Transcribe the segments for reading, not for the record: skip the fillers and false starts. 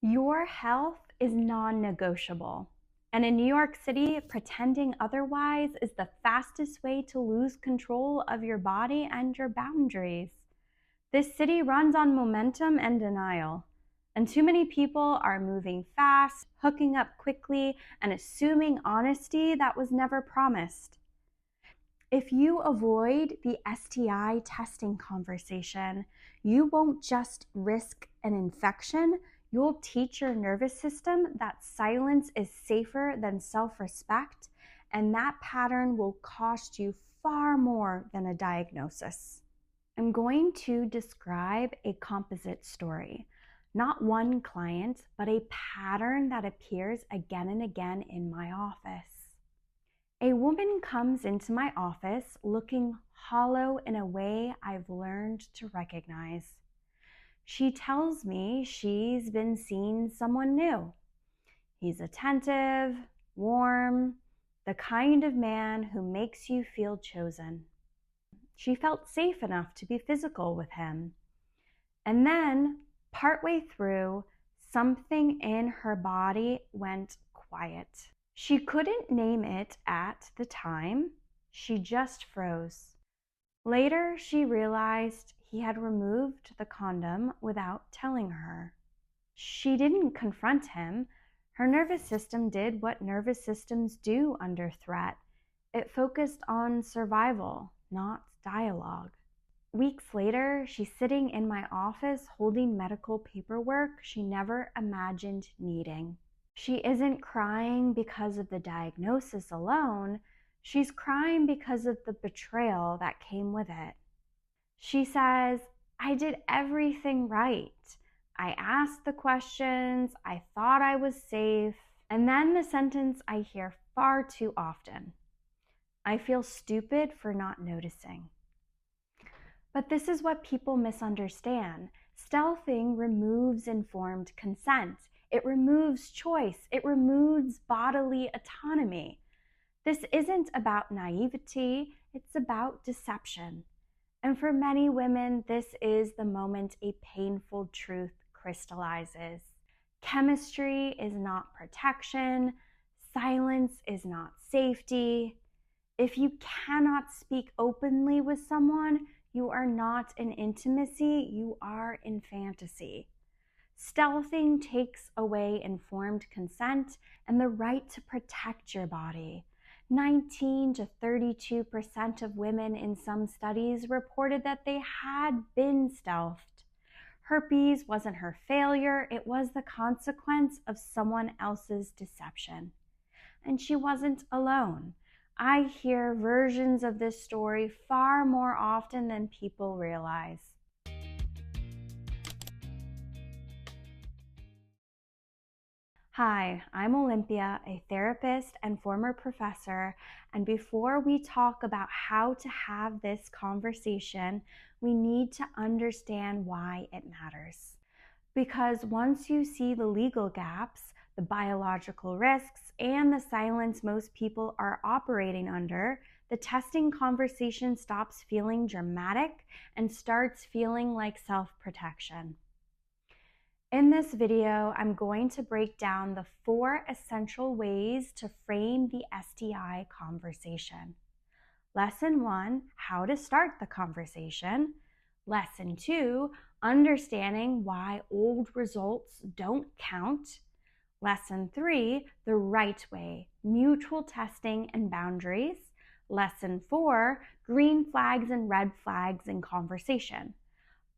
Your health is non-negotiable. And in New York City, pretending otherwise is the fastest way to lose control of your body and your boundaries. This city runs on momentum and denial. And too many people are moving fast, hooking up quickly, and assuming honesty that was never promised. If you avoid the STI testing conversation, you won't just risk an infection, you'll teach your nervous system that silence is safer than self-respect, and that pattern will cost you far more than a diagnosis. I'm going to describe a composite story, not one client, but a pattern that appears again and again in my office. A woman comes into my office looking hollow in a way I've learned to recognize. She tells me she's been seeing someone new. He's attentive, warm, the kind of man who makes you feel chosen. She felt safe enough to be physical with him. And then, partway through, something in her body went quiet. She couldn't name it at the time. She just froze. Later, she realized he had removed the condom without telling her. She didn't confront him. Her nervous system did what nervous systems do under threat. It focused on survival, not dialogue. Weeks later, she's sitting in my office holding medical paperwork she never imagined needing. She isn't crying because of the diagnosis alone. She's crying because of the betrayal that came with it. She says, "I did everything right. I asked the questions. I thought I was safe." And then the sentence I hear far too often: "I feel stupid for not noticing." But this is what people misunderstand. Stealthing removes informed consent. It removes choice. It removes bodily autonomy. This isn't about naivety, it's about deception. And for many women, this is the moment a painful truth crystallizes. Chemistry is not protection. Silence is not safety. If you cannot speak openly with someone, you are not in intimacy, you are in fantasy. Stealthing takes away informed consent and the right to protect your body. 19 to 32% of women in some studies reported that they had been stealthed. Herpes wasn't her failure, it was the consequence of someone else's deception. And she wasn't alone. I hear versions of this story far more often than people realize. Hi, I'm Olympia, a therapist and former professor, and before we talk about how to have this conversation, we need to understand why it matters. Because once you see the legal gaps, the biological risks, and the silence most people are operating under, the testing conversation stops feeling dramatic and starts feeling like self-protection. In this video, I'm going to break down the 4 essential ways to frame the STI conversation. Lesson 1, how to start the conversation. Lesson 2, understanding why old results don't count. Lesson 3, the right way, mutual testing and boundaries. Lesson 4, green flags and red flags in conversation.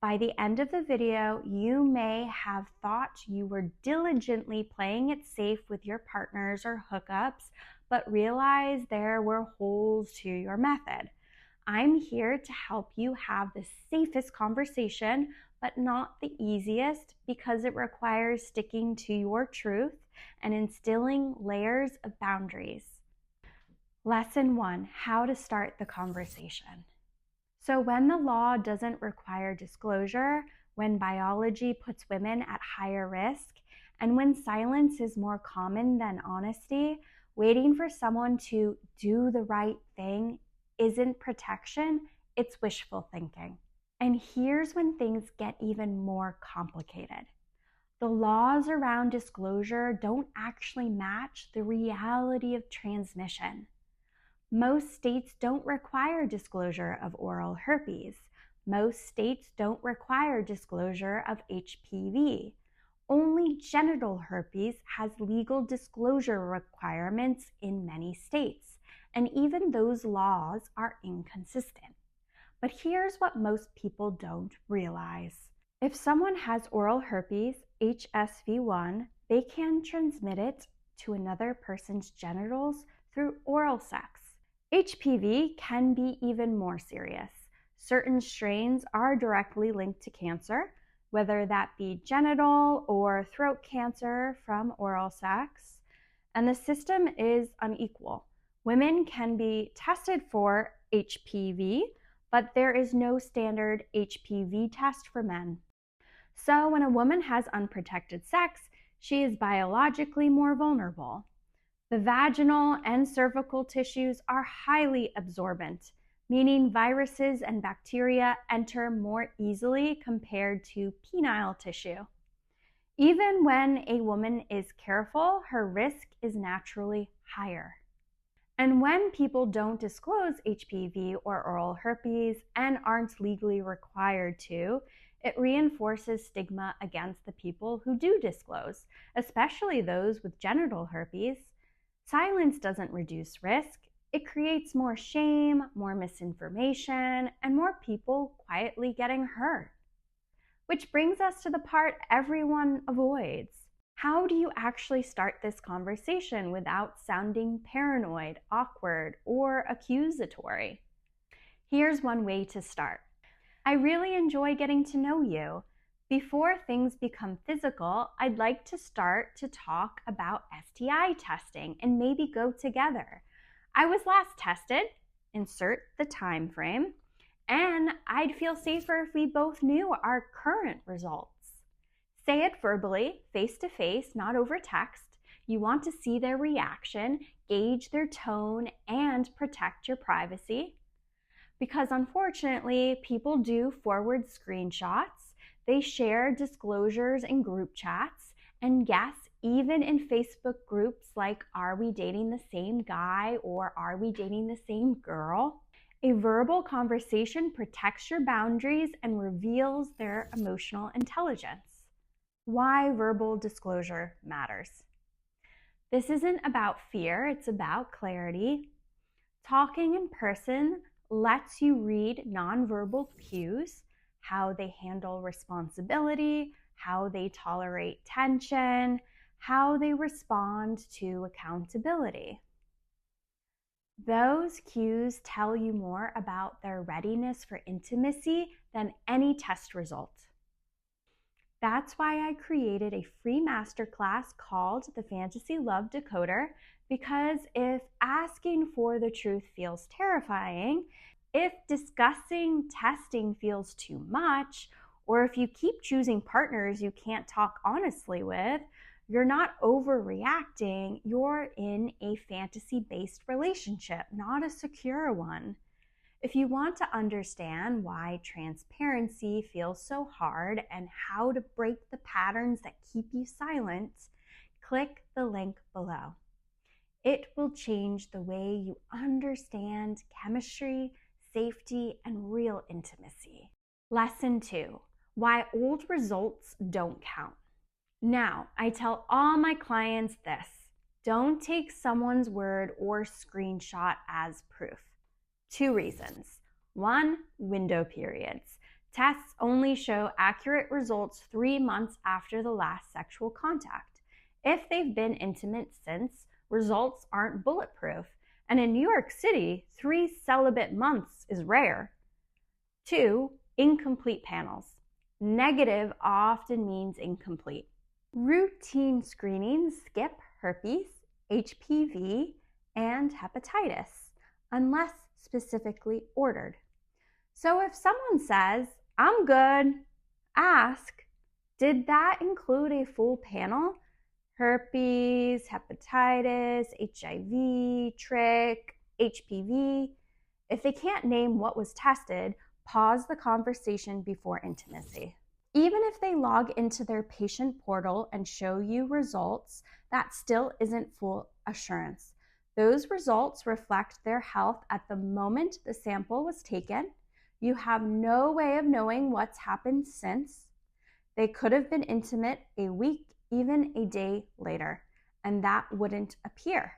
By the end of the video, you may have thought you were diligently playing it safe with your partners or hookups, but realize there were holes to your method. I'm here to help you have the safest conversation, but not the easiest, because it requires sticking to your truth and instilling layers of boundaries. Lesson 1, how to start the conversation. So when the law doesn't require disclosure, when biology puts women at higher risk, and when silence is more common than honesty, waiting for someone to do the right thing isn't protection, it's wishful thinking. And here's when things get even more complicated. The laws around disclosure don't actually match the reality of transmission. Most states don't require disclosure of oral herpes. Most states don't require disclosure of HPV. Only genital herpes has legal disclosure requirements in many states, and even those laws are inconsistent. But here's what most people don't realize. If someone has oral herpes, HSV1, they can transmit it to another person's genitals through oral sex. HPV can be even more serious. Certain strains are directly linked to cancer, whether that be genital or throat cancer from oral sex, and the system is unequal. Women can be tested for HPV, but there is no standard HPV test for men. So when a woman has unprotected sex, she is biologically more vulnerable. The vaginal and cervical tissues are highly absorbent, meaning viruses and bacteria enter more easily compared to penile tissue. Even when a woman is careful, her risk is naturally higher. And when people don't disclose HPV or oral herpes and aren't legally required to, it reinforces stigma against the people who do disclose, especially those with genital herpes. Silence doesn't reduce risk. It creates more shame, more misinformation, and more people quietly getting hurt. Which brings us to the part everyone avoids. How do you actually start this conversation without sounding paranoid, awkward, or accusatory? Here's one way to start. I really enjoy getting to know you. Before things become physical, I'd like to start to talk about STI testing and maybe go together. I was last tested, insert the time frame, and I'd feel safer if we both knew our current results. Say it verbally, face to face, not over text. You want to see their reaction, gauge their tone, and protect your privacy. Because unfortunately, people do forward screenshots. They share disclosures in group chats, and yes, even in Facebook groups like Are We Dating the Same Guy or Are We Dating the Same Girl? A verbal conversation protects your boundaries and reveals their emotional intelligence. Why verbal disclosure matters. This isn't about fear, it's about clarity. Talking in person lets you read nonverbal cues, how they handle responsibility, how they tolerate tension, how they respond to accountability. Those cues tell you more about their readiness for intimacy than any test result. That's why I created a free masterclass called the Fantasy Love Decoder, because if asking for the truth feels terrifying, if discussing testing feels too much, or if you keep choosing partners you can't talk honestly with, you're not overreacting, you're in a fantasy-based relationship, not a secure one. If you want to understand why transparency feels so hard and how to break the patterns that keep you silent, click the link below. It will change the way you understand chemistry, safety, and real intimacy. Lesson 2, why old results don't count. Now, I tell all my clients this: don't take someone's word or screenshot as proof. 2 reasons. 1, window periods. Tests only show accurate results 3 months after the last sexual contact. If they've been intimate since, results aren't bulletproof. And in New York City, 3 celibate months is rare. 2, incomplete panels. Negative often means incomplete. Routine screenings skip herpes, HPV, and hepatitis, unless specifically ordered. So if someone says, "I'm good," ask, did that include a full panel? Herpes, hepatitis, HIV, trick, HPV. If they can't name what was tested, pause the conversation before intimacy. Even if they log into their patient portal and show you results, that still isn't full assurance. Those results reflect their health at the moment the sample was taken. You have no way of knowing what's happened since. They could have been intimate a week, even a day later, and that wouldn't appear.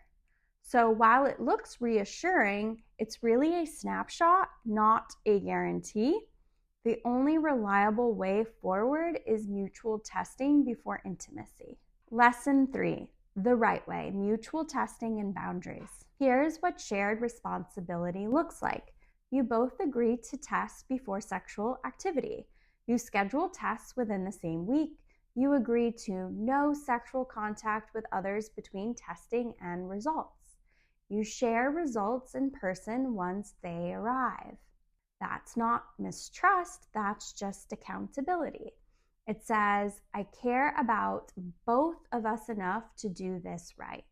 So while it looks reassuring, it's really a snapshot, not a guarantee. The only reliable way forward is mutual testing before intimacy. Lesson 3, the right way, mutual testing and boundaries. Here's what shared responsibility looks like. You both agree to test before sexual activity. You schedule tests within the same week. You agree to no sexual contact with others between testing and results. You share results in person once they arrive. That's not mistrust, that's just accountability. It says, I care about both of us enough to do this right.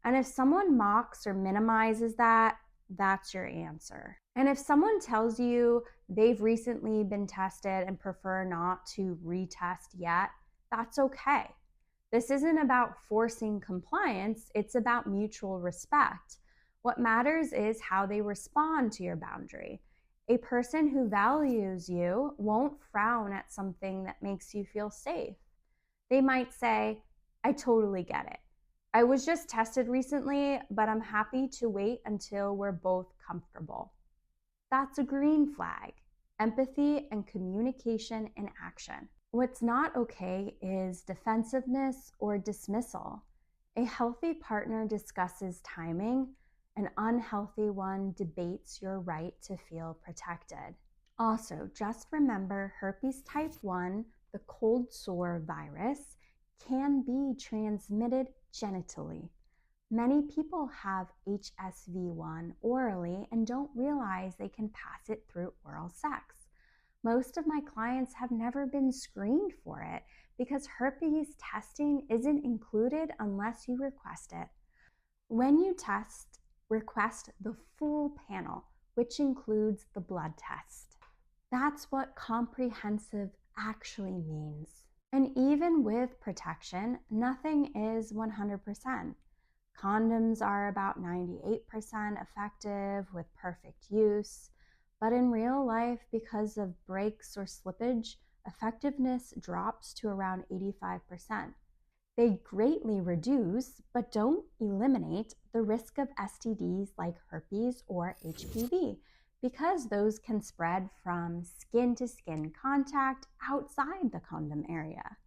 And if someone mocks or minimizes that, that's your answer. And if someone tells you they've recently been tested and prefer not to retest yet, that's okay. This isn't about forcing compliance, it's about mutual respect. What matters is how they respond to your boundary. A person who values you won't frown at something that makes you feel safe. They might say, I totally get it. I was just tested recently, but I'm happy to wait until we're both comfortable. That's a green flag. Empathy and communication in action. What's not okay is defensiveness or dismissal. A healthy partner discusses timing. An unhealthy one debates your right to feel protected. Also, just remember herpes type 1, the cold sore virus, can be transmitted genitally. Many people have HSV1 orally and don't realize they can pass it through oral sex. Most of my clients have never been screened for it because herpes testing isn't included unless you request it. When you test, request the full panel, which includes the blood test. That's what comprehensive actually means. And even with protection, nothing is 100%. Condoms are about 98% effective with perfect use, but in real life, because of breaks or slippage, effectiveness drops to around 85%. They greatly reduce, but don't eliminate, the risk of STDs like herpes or HPV, because those can spread from skin-to-skin contact outside the condom area.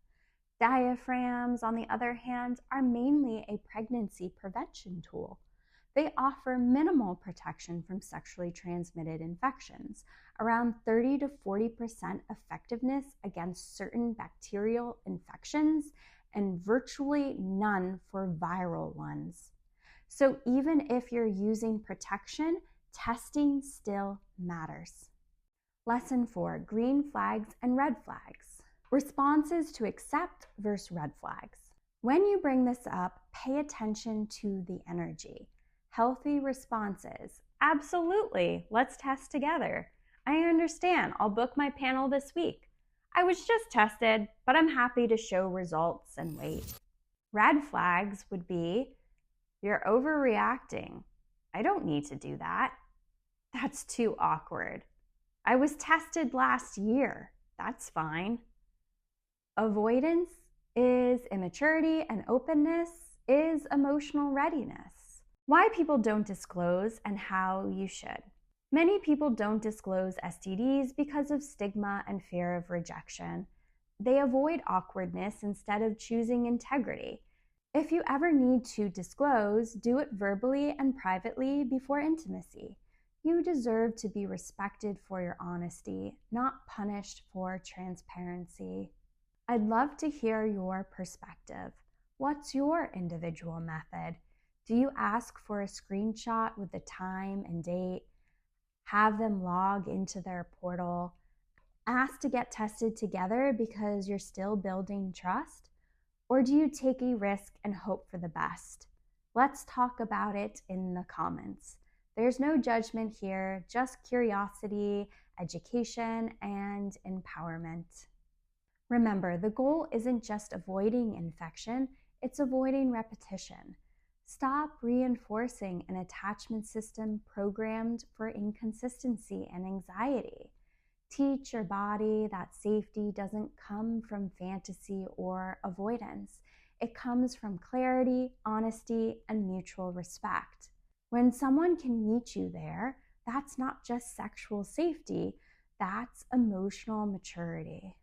Diaphragms, on the other hand, are mainly a pregnancy prevention tool. They offer minimal protection from sexually transmitted infections, around 30 to 40% effectiveness against certain bacterial infections, and virtually none for viral ones. So even if you're using protection, testing still matters. Lesson 4, green flags and red flags. Responses to accept versus red flags. When you bring this up, pay attention to the energy. Healthy responses. Absolutely, let's test together. I understand, I'll book my panel this week. I was just tested, but I'm happy to show results and wait. Red flags would be, you're overreacting. I don't need to do that. That's too awkward. I was tested last year. That's fine. Avoidance is immaturity, and openness is emotional readiness. Why people don't disclose and how you should. Many people don't disclose STDs because of stigma and fear of rejection. They avoid awkwardness instead of choosing integrity. If you ever need to disclose, do it verbally and privately before intimacy. You deserve to be respected for your honesty, not punished for transparency. I'd love to hear your perspective. What's your individual method? Do you ask for a screenshot with the time and date? Have them log into their portal? Ask to get tested together because you're still building trust? Or do you take a risk and hope for the best? Let's talk about it in the comments. There's no judgment here, just curiosity, education, and empowerment. Remember, the goal isn't just avoiding infection, it's avoiding repetition. Stop reinforcing an attachment system programmed for inconsistency and anxiety. Teach your body that safety doesn't come from fantasy or avoidance. It comes from clarity, honesty, and mutual respect. When someone can meet you there, that's not just sexual safety, that's emotional maturity.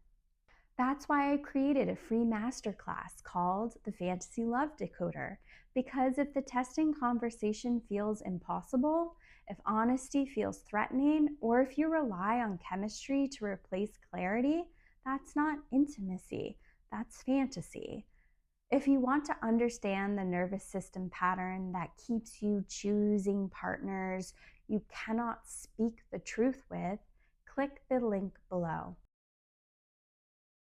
That's why I created a free masterclass called the Fantasy Love Decoder, because if the testing conversation feels impossible, if honesty feels threatening, or if you rely on chemistry to replace clarity, that's not intimacy, that's fantasy. If you want to understand the nervous system pattern that keeps you choosing partners you cannot speak the truth with, click the link below.